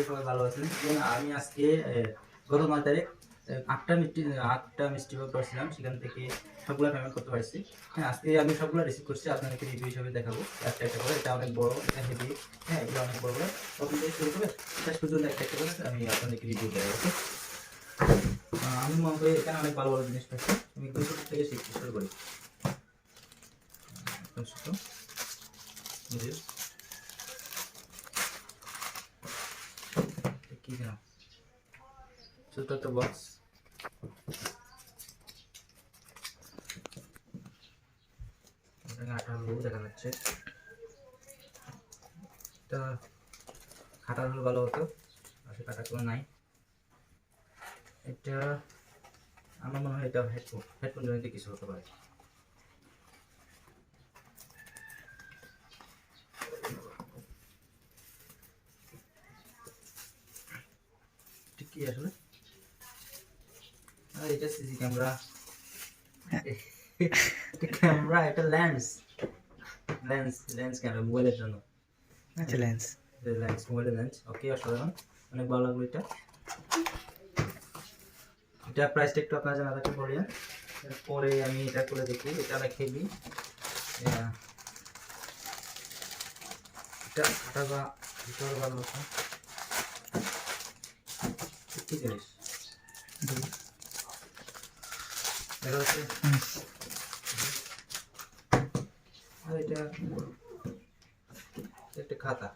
সবাই ভালো আছেন। আমি আজকে গত 9 তারিখ 8টা মিষ্টি ভোগ করছিলাম, সেখান থেকে সবগুলো পেমেন্ট করতে পারছি। হ্যাঁ, আজকে আমি সবগুলো রিসিভ করছি, আপনাদেরকে রিভিউ হিসেবে দেখাবো একটা একটা করে। এটা অনেক বড়, এটা হেভি। হ্যাঁ, এটা অনেক বড়। প্রথম থেকে শুরু করে শেষ পর্যন্ত একটা একটা করে আমি আপনাদেরকে রিভিউ দেবো। ওকে, আমি মনে করি এখানে অনেক ভালো ভালো জিনিস পাচ্ছি। আমি একদম ছোট থেকে শুরু করি। একদম ছোট কি জানো, ছোট একটা বক্স। আঠার লোক দেখা যাচ্ছে, এটা খাটার হলে ভালো হতো, আসলে কাটা কোনো নাই। এটা আমার মনে হয় এটা হেডফোন জনিত কিছু হতে পারে। ঠিক কি আসলে এটা সিসি ক্যামেরা, এটা ক্যামেরা, এটা লেন্স লেন্স ক্যামেরা মোবাইলের জন্য। আচ্ছা, লেন্স মোবাইলের লেন্স। ওকে, অসাধারণ, অনেক ভালো লাগলো। এটা প্রাইসটা একটু আপনারা জানা থাকলে বলেন, পরে আমি এটা করে দেখি। এটা অনেক হেভি, এটা কাটা বা ভিতরে ভালো হতো। কি জিনিস দেখা যাচ্ছে? আর এটা একটা খাতা,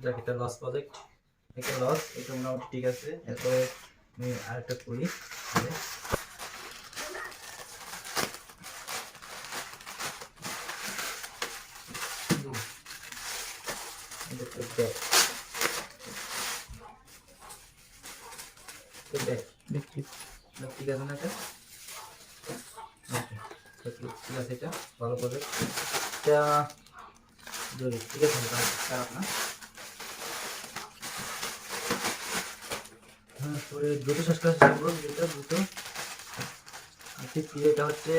দেখ এটা লস প্রজেক্ট, একটা লস, এটা মোটামুটি ঠিক আছে। এরপরে আমি আরেকটা করি। ঠিক আছে না? এটা ঠিক আছে, এটা ভালো প্রজেক্ট। এটা ঠিক আছে, খারাপ না। হ্যাঁ, দ্রুত শেষ করার চেষ্টা করবো, দ্রুত। ঠিক, এটা হচ্ছে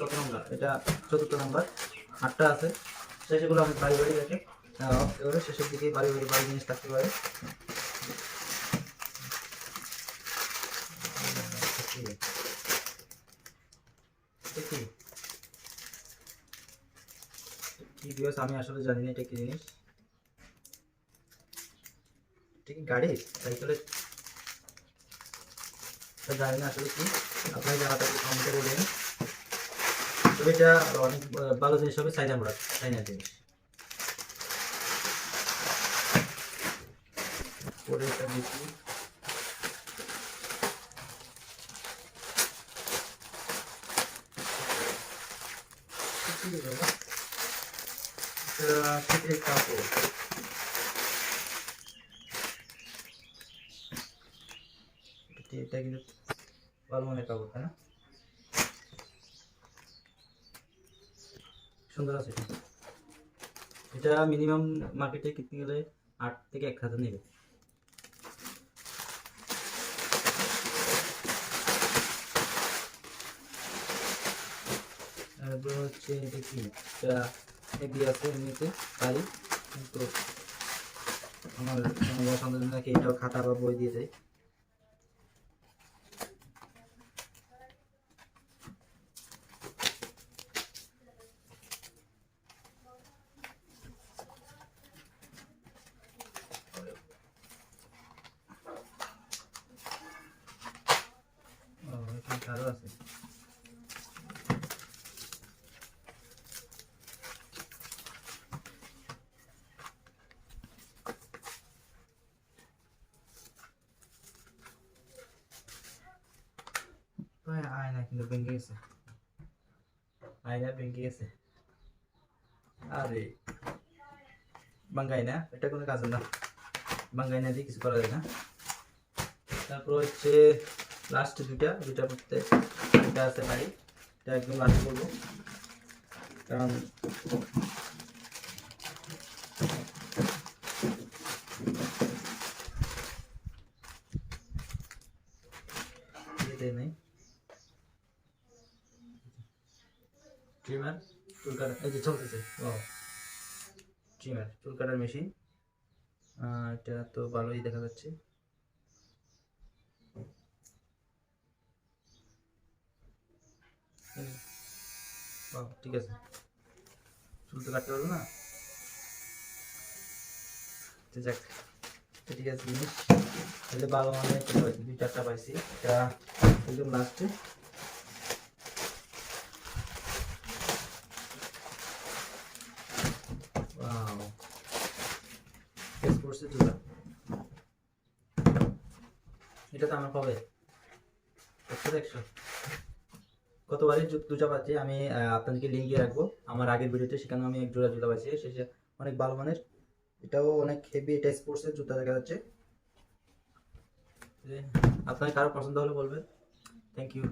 কত নম্বর? এটা 4র্থ নম্বর। 8টা আছে, শেষেগুলো আমি বাড়ি বাড়ি রেখে এবারে শেষের দিকে বাড়ি বাড়ি জিনিস থাকতে পারে। আমি আসলে জানি না এটা কি জিনিস। এটা কি গাড়ি, সাইকেলের? জানি না আসলে কি, আপনার জানাটা কমেন্টে বলবেন। তবে এটা অনেক ভালো জিনিস হবে, চাইনা জিনিস। পরে এটা দেখি, কাপড়। এটা কিন্তু ভালো মনে কাপড়, তাই না? সুন্দর আছে। এটা মিনিমাম মার্কেটে কিনতে গেলে 8 থেকে 1,000 নেবে। তারপর হচ্ছে এটা কি, এটা হেভি আছে এমনিতে গাড়ি, কিন্তু আমার সন্দেহ নাকি এটাও খাতা বা বই দিয়ে দেয়। এখানে আরো আছে। আয়না কিন্তু ভেঙে গেছে, আয়না ভেঙে গেছে। আরে বাঙ্গাই না, এটা কোনো কাজ না, বাঙ্গাই না দিয়ে কিছু করা যায় না। তারপর হচ্ছে লাস্ট দুইটার মধ্যে এটা আছে ভাই, এটা একদম লাস্ট করবো, কারণ নেই। ট্রিমার, চুল কাটার, এই যে চলতেছে, ও ট্রিমার চুল কাটার মেশিন। এটা তো ভালোই দেখা যাচ্ছে। বাহ, ঠিক আছে, চুল তো কাটতে পারবো না, তো যাক, তো ঠিক আছে জিনিস, তাহলে ভালো মানে কোথাও পাইছি, 2-4টা পাইছি, এটা একদম লাস্টে। ওয়াও, স্পোর্টসের জুতা, এটা তো আমার হবে 100-100। গতবারের জুতা পাচ্ছি আমি, আপনাদেরকে লিঙ্ক দিয়ে রাখবো আমার আগের ভিডিওতে, সেখানে আমি এক জোড়া জুতা পাচ্ছি, শেষে অনেক ভালো মানের, এটাও অনেক হেভি, এটা স্পোর্টসের জুতা দেখা যাচ্ছে। আপনার কারো পছন্দ হলে বলবেন। Thank you.